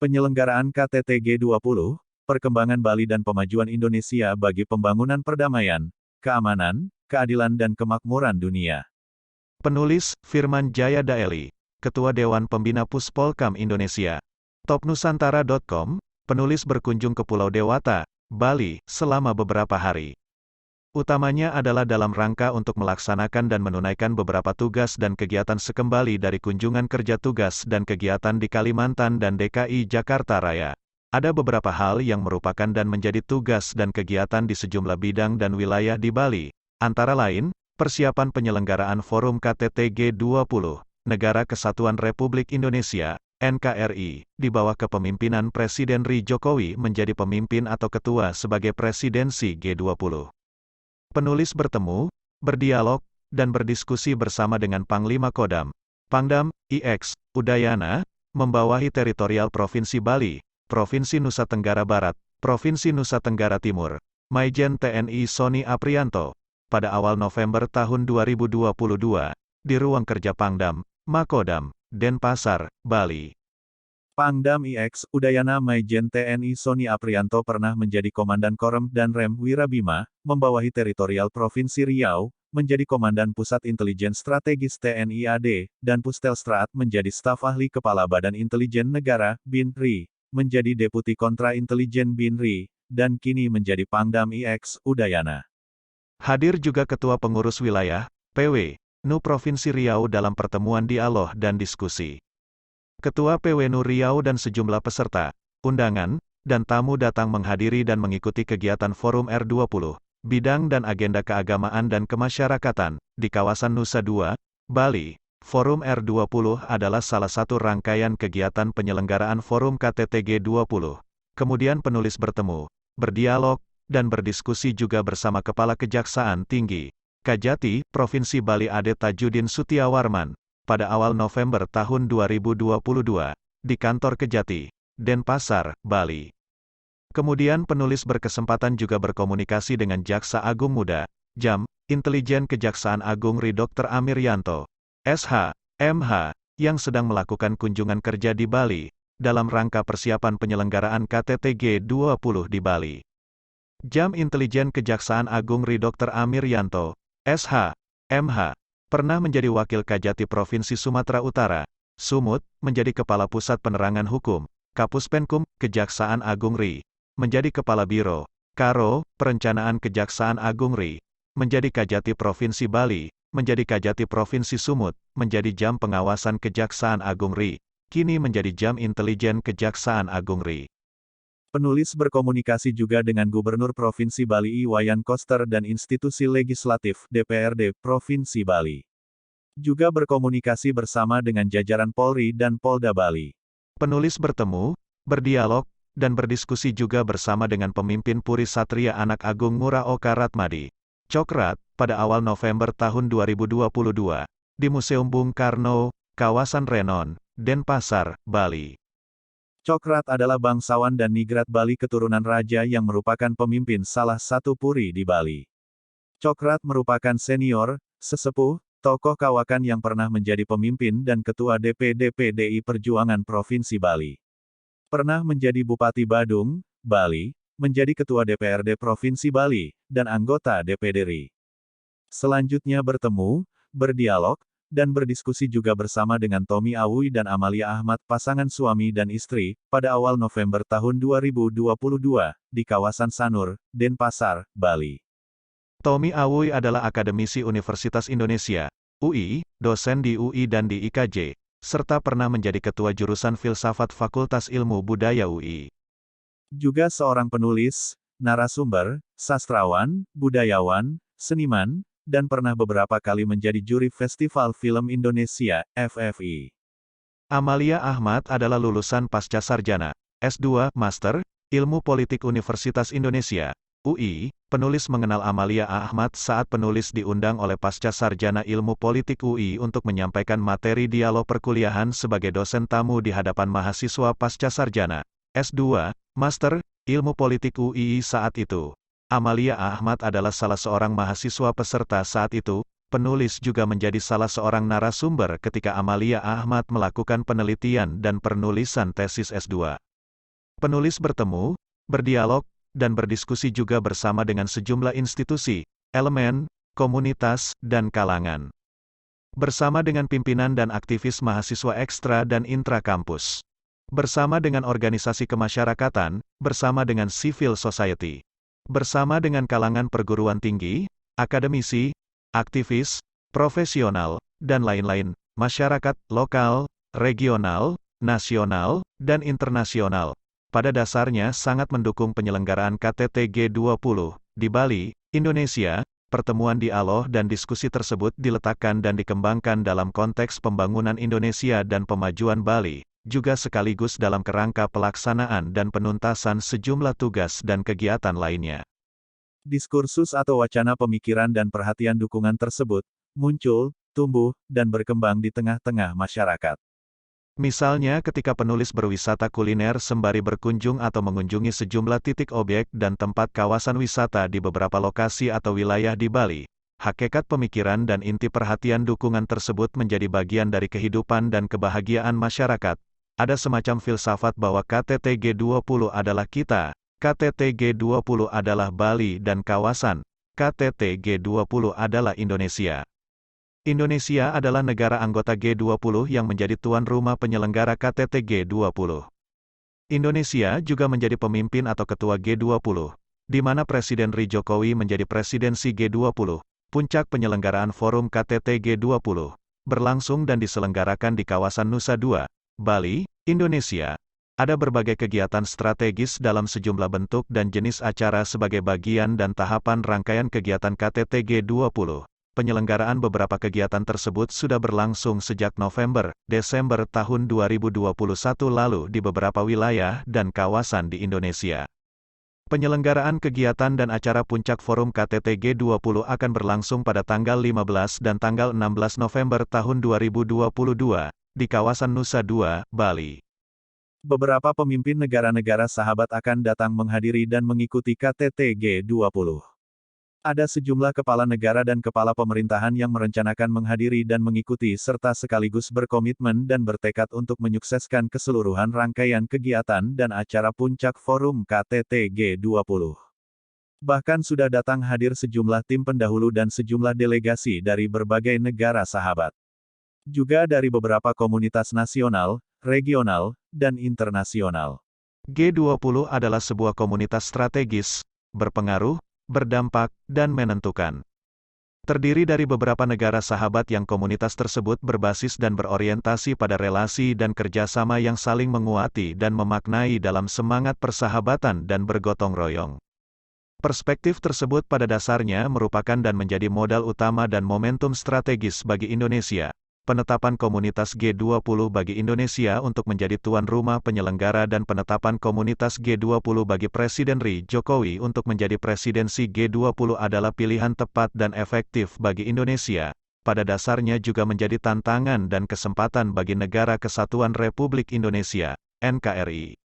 Penyelenggaraan KTT G20, Perkembangan Bali dan Pemajuan Indonesia bagi Pembangunan Perdamaian, Keamanan, Keadilan dan Kemakmuran Dunia. Penulis, Firman Jaya Daeli, Ketua Dewan Pembina Puspolkam Indonesia. Topnusantara.com, penulis berkunjung ke Pulau Dewata, Bali, selama beberapa hari. Utamanya adalah dalam rangka untuk melaksanakan dan menunaikan beberapa tugas dan kegiatan sekembali dari kunjungan kerja tugas dan kegiatan di Kalimantan dan DKI Jakarta Raya. Ada beberapa hal yang merupakan dan menjadi tugas dan kegiatan di sejumlah bidang dan wilayah di Bali, antara lain, persiapan penyelenggaraan Forum KTT G20, Negara Kesatuan Republik Indonesia, NKRI, di bawah kepemimpinan Presiden RI Jokowi menjadi pemimpin atau ketua sebagai presidensi G20. Penulis bertemu, berdialog, dan berdiskusi bersama dengan Panglima Kodam, Pangdam, IX, Udayana, membawahi teritorial Provinsi Bali, Provinsi Nusa Tenggara Barat, Provinsi Nusa Tenggara Timur, Maijen TNI Sony Aprianto, pada awal November tahun 2022, di ruang kerja Pangdam, Makodam, Denpasar, Bali. Pangdam IX, Udayana Maijen TNI Sony Aprianto pernah menjadi Komandan Korem dan Rem Wirabima, membawahi teritorial Provinsi Riau, menjadi Komandan Pusat Intelijen Strategis TNI AD, dan Pustelstrat menjadi staf ahli Kepala Badan Intelijen Negara, BIN-RI, menjadi Deputi Kontra Intelijen BIN-RI, dan kini menjadi Pangdam IX, Udayana. Hadir juga Ketua Pengurus Wilayah, PW, NU Provinsi Riau dalam pertemuan dialog dan diskusi. Ketua PWNU Riau dan sejumlah peserta, undangan, dan tamu datang menghadiri dan mengikuti kegiatan Forum R20, Bidang dan Agenda Keagamaan dan Kemasyarakatan, di kawasan Nusa Dua, Bali. Forum R20 adalah salah satu rangkaian kegiatan penyelenggaraan Forum KTT G20. Kemudian penulis bertemu, berdialog, dan berdiskusi juga bersama Kepala Kejaksaan Tinggi, Kajati, Provinsi Bali Ade Tajudin Sutiawarman, pada awal November tahun 2022, di kantor Kejati, Denpasar, Bali. Kemudian penulis berkesempatan juga berkomunikasi dengan Jaksa Agung Muda, JAM, Intelijen Kejaksaan Agung RI Dr. Amir Yanto, SH, MH, yang sedang melakukan kunjungan kerja di Bali, dalam rangka persiapan penyelenggaraan KTT G20 di Bali. JAM Intelijen Kejaksaan Agung RI Dr. Amir Yanto, SH, MH, pernah menjadi Wakil Kajati Provinsi Sumatera Utara, Sumut, menjadi Kepala Pusat Penerangan Hukum, Kapuspenkum, Kejaksaan Agung RI, menjadi Kepala Biro, Karo, Perencanaan Kejaksaan Agung RI, menjadi Kajati Provinsi Bali, menjadi Kajati Provinsi Sumut, menjadi JAM Pengawasan Kejaksaan Agung RI, kini menjadi JAM Intelijen Kejaksaan Agung RI. Penulis berkomunikasi juga dengan Gubernur Provinsi Bali Iwayan Koster dan institusi legislatif, DPRD, Provinsi Bali. Juga berkomunikasi bersama dengan jajaran Polri dan Polda Bali. Penulis bertemu, berdialog, dan berdiskusi juga bersama dengan pemimpin Puri Satria Anak Agung Ngurah Oka Ratmadi, Cokrat, pada awal November tahun 2022, di Museum Bung Karno, kawasan Renon, Denpasar, Bali. Cokrat adalah bangsawan dan nigrat Bali keturunan raja yang merupakan pemimpin salah satu puri di Bali. Cokrat merupakan senior, sesepuh, tokoh kawakan yang pernah menjadi pemimpin dan ketua DPD PDI Perjuangan Provinsi Bali. Pernah menjadi Bupati Badung, Bali, menjadi Ketua DPRD Provinsi Bali, dan anggota DPD RI. Selanjutnya bertemu, berdialog, dan berdiskusi juga bersama dengan Tommy Awi dan Amalia Ahmad pasangan suami dan istri, pada awal November tahun 2022, di kawasan Sanur, Denpasar, Bali. Tommy Awi adalah akademisi Universitas Indonesia, UI, dosen di UI dan di IKJ, serta pernah menjadi ketua jurusan Filsafat Fakultas Ilmu Budaya UI. Juga seorang penulis, narasumber, sastrawan, budayawan, seniman, dan pernah beberapa kali menjadi juri Festival Film Indonesia, FFI. Amalia Ahmad adalah lulusan pasca sarjana, S2, Master, Ilmu Politik Universitas Indonesia, UI. Penulis mengenal Amalia Ahmad saat penulis diundang oleh pasca sarjana Ilmu Politik UI untuk menyampaikan materi dialog perkuliahan sebagai dosen tamu di hadapan mahasiswa pasca sarjana, S2, Master, Ilmu Politik UI saat itu. Amalia Ahmad adalah salah seorang mahasiswa peserta saat itu. Penulis juga menjadi salah seorang narasumber ketika Amalia Ahmad melakukan penelitian dan penulisan tesis S2. Penulis bertemu, berdialog, dan berdiskusi juga bersama dengan sejumlah institusi, elemen, komunitas, dan kalangan. Bersama dengan pimpinan dan aktivis mahasiswa ekstra dan intra-kampus. Bersama dengan organisasi kemasyarakatan, bersama dengan civil society. Bersama dengan kalangan perguruan tinggi, akademisi, aktivis, profesional, dan lain-lain, masyarakat lokal, regional, nasional, dan internasional. Pada dasarnya sangat mendukung penyelenggaraan KTT G20 di Bali, Indonesia. Pertemuan dialog dan diskusi tersebut diletakkan dan dikembangkan dalam konteks pembangunan Indonesia dan pemajuan Bali, juga sekaligus dalam kerangka pelaksanaan dan penuntasan sejumlah tugas dan kegiatan lainnya. Diskursus atau wacana pemikiran dan perhatian dukungan tersebut muncul, tumbuh, dan berkembang di tengah-tengah masyarakat. Misalnya ketika penulis berwisata kuliner sembari berkunjung atau mengunjungi sejumlah titik objek dan tempat kawasan wisata di beberapa lokasi atau wilayah di Bali, hakikat pemikiran dan inti perhatian dukungan tersebut menjadi bagian dari kehidupan dan kebahagiaan masyarakat. Ada semacam filsafat bahwa KTT G20 adalah kita, KTT G20 adalah Bali dan kawasan, KTT G20 adalah Indonesia. Indonesia adalah negara anggota G20 yang menjadi tuan rumah penyelenggara KTT G20. Indonesia juga menjadi pemimpin atau ketua G20, di mana Presiden RI Jokowi menjadi presidensi G20. Puncak penyelenggaraan forum KTT G20 berlangsung dan diselenggarakan di kawasan Nusa Dua, Bali, Indonesia. Ada berbagai kegiatan strategis dalam sejumlah bentuk dan jenis acara sebagai bagian dan tahapan rangkaian kegiatan KTT G20. Penyelenggaraan beberapa kegiatan tersebut sudah berlangsung sejak November-Desember tahun 2021 lalu di beberapa wilayah dan kawasan di Indonesia. Penyelenggaraan kegiatan dan acara puncak forum KTT G20 akan berlangsung pada tanggal 15 dan tanggal 16 November tahun 2022, di kawasan Nusa Dua, Bali. Beberapa pemimpin negara-negara sahabat akan datang menghadiri dan mengikuti KTT G20. Ada sejumlah kepala negara dan kepala pemerintahan yang merencanakan menghadiri dan mengikuti serta sekaligus berkomitmen dan bertekad untuk menyukseskan keseluruhan rangkaian kegiatan dan acara puncak forum KTT G20. Bahkan sudah datang hadir sejumlah tim pendahulu dan sejumlah delegasi dari berbagai negara sahabat. Juga dari beberapa komunitas nasional, regional, dan internasional. G20 adalah sebuah komunitas strategis, berpengaruh, berdampak, dan menentukan. Terdiri dari beberapa negara sahabat yang komunitas tersebut berbasis dan berorientasi pada relasi dan kerjasama yang saling menguati dan memaknai dalam semangat persahabatan dan bergotong royong. Perspektif tersebut pada dasarnya merupakan dan menjadi modal utama dan momentum strategis bagi Indonesia. Penetapan komunitas G20 bagi Indonesia untuk menjadi tuan rumah penyelenggara dan penetapan komunitas G20 bagi Presiden RI Jokowi untuk menjadi presidensi G20 adalah pilihan tepat dan efektif bagi Indonesia. Pada dasarnya juga menjadi tantangan dan kesempatan bagi Negara Kesatuan Republik Indonesia, NKRI.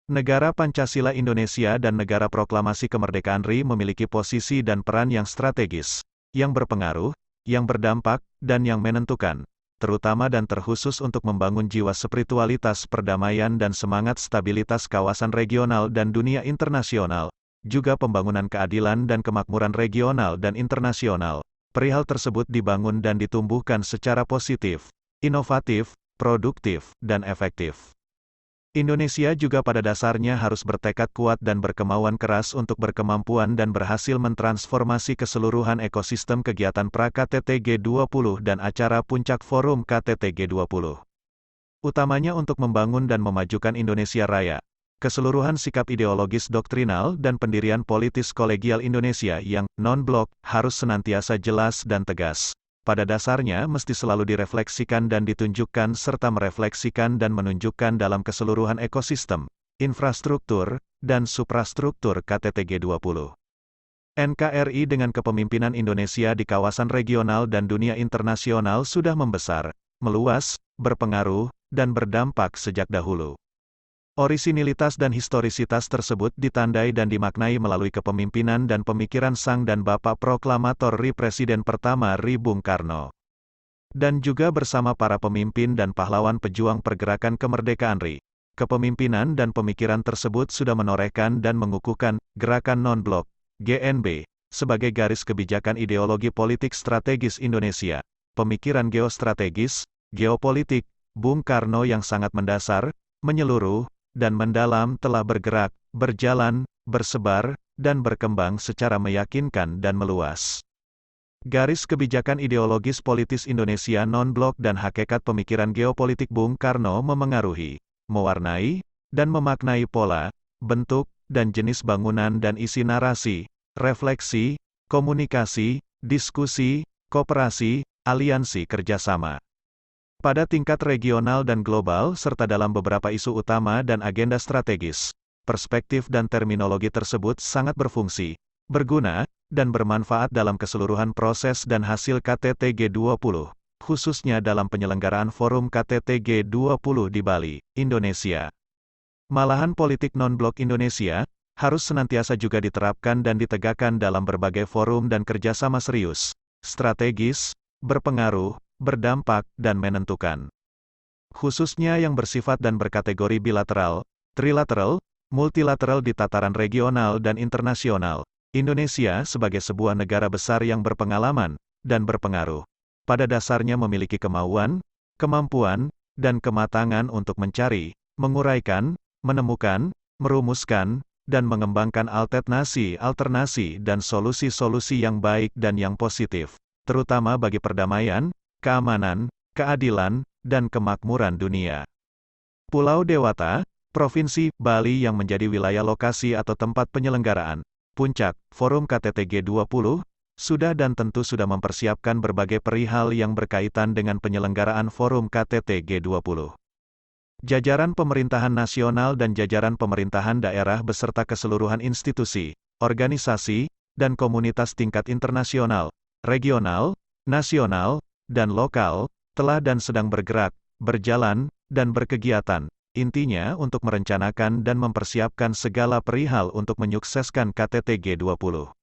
Negara Pancasila Indonesia dan Negara Proklamasi Kemerdekaan RI memiliki posisi dan peran yang strategis, yang berpengaruh, yang berdampak, dan yang menentukan, terutama dan terkhusus untuk membangun jiwa spiritualitas perdamaian dan semangat stabilitas kawasan regional dan dunia internasional, juga pembangunan keadilan dan kemakmuran regional dan internasional. Perihal tersebut dibangun dan ditumbuhkan secara positif, inovatif, produktif, dan efektif. Indonesia juga pada dasarnya harus bertekad kuat dan berkemauan keras untuk berkemampuan dan berhasil mentransformasi keseluruhan ekosistem kegiatan pra-KTT G20 dan acara puncak forum KTT G20. Utamanya untuk membangun dan memajukan Indonesia Raya. Keseluruhan sikap ideologis doktrinal dan pendirian politis kolegial Indonesia yang non-blok harus senantiasa jelas dan tegas. Pada dasarnya mesti selalu direfleksikan dan ditunjukkan serta merefleksikan dan menunjukkan dalam keseluruhan ekosistem, infrastruktur, dan suprastruktur KTT G20. NKRI dengan kepemimpinan Indonesia di kawasan regional dan dunia internasional sudah membesar, meluas, berpengaruh, dan berdampak sejak dahulu. Orisinilitas dan historisitas tersebut ditandai dan dimaknai melalui kepemimpinan dan pemikiran sang dan Bapak Proklamator RI Presiden pertama RI Bung Karno. Dan juga bersama para pemimpin dan pahlawan pejuang pergerakan kemerdekaan RI. kepemimpinan dan pemikiran tersebut sudah menorehkan dan mengukuhkan Gerakan Non-Blok (GNB) sebagai garis kebijakan ideologi politik strategis Indonesia. Pemikiran geostrategis, geopolitik, Bung Karno yang sangat mendasar, menyeluruh, dan mendalam telah bergerak, berjalan, bersebar, dan berkembang secara meyakinkan dan meluas. Garis kebijakan ideologis politis Indonesia non-blok dan hakikat pemikiran geopolitik Bung Karno memengaruhi, mewarnai, dan memaknai pola, bentuk, dan jenis bangunan dan isi narasi, refleksi, komunikasi, diskusi, kooperasi, aliansi kerjasama. Pada tingkat regional dan global serta dalam beberapa isu utama dan agenda strategis, perspektif dan terminologi tersebut sangat berfungsi, berguna, dan bermanfaat dalam keseluruhan proses dan hasil KTT G20, khususnya dalam penyelenggaraan forum KTT G20 di Bali, Indonesia. Malahan politik non-blok Indonesia harus senantiasa juga diterapkan dan ditegakkan dalam berbagai forum dan kerjasama serius, strategis, berpengaruh, berdampak, dan menentukan. Khususnya yang bersifat dan berkategori bilateral, trilateral, multilateral di tataran regional dan internasional. Indonesia sebagai sebuah negara besar yang berpengalaman dan berpengaruh, pada dasarnya memiliki kemauan, kemampuan, dan kematangan untuk mencari, menguraikan, menemukan, merumuskan, dan mengembangkan alternasi dan solusi-solusi yang baik dan yang positif, terutama bagi perdamaian, keamanan, keadilan, dan kemakmuran dunia. Pulau Dewata, Provinsi Bali yang menjadi wilayah lokasi atau tempat penyelenggaraan Puncak Forum KTT G20, sudah dan tentu sudah mempersiapkan berbagai perihal yang berkaitan dengan penyelenggaraan Forum KTT G20. Jajaran pemerintahan nasional dan jajaran pemerintahan daerah beserta keseluruhan institusi, organisasi, dan komunitas tingkat internasional, regional, nasional, dan lokal, telah dan sedang bergerak, berjalan, dan berkegiatan, intinya untuk merencanakan dan mempersiapkan segala perihal untuk menyukseskan KTT G20.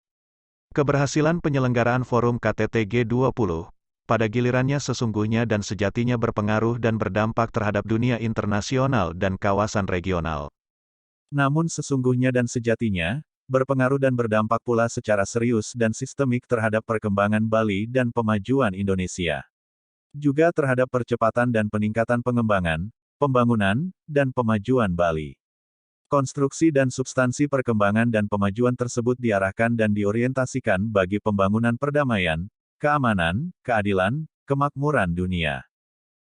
Keberhasilan penyelenggaraan forum KTT G20, pada gilirannya sesungguhnya dan sejatinya berpengaruh dan berdampak terhadap dunia internasional dan kawasan regional. Namun sesungguhnya dan sejatinya, berpengaruh dan berdampak pula secara serius dan sistemik terhadap perkembangan Bali dan pemajuan Indonesia. Juga terhadap percepatan dan peningkatan pengembangan, pembangunan, dan pemajuan Bali. Konstruksi dan substansi perkembangan dan pemajuan tersebut diarahkan dan diorientasikan bagi pembangunan perdamaian, keamanan, keadilan, kemakmuran dunia.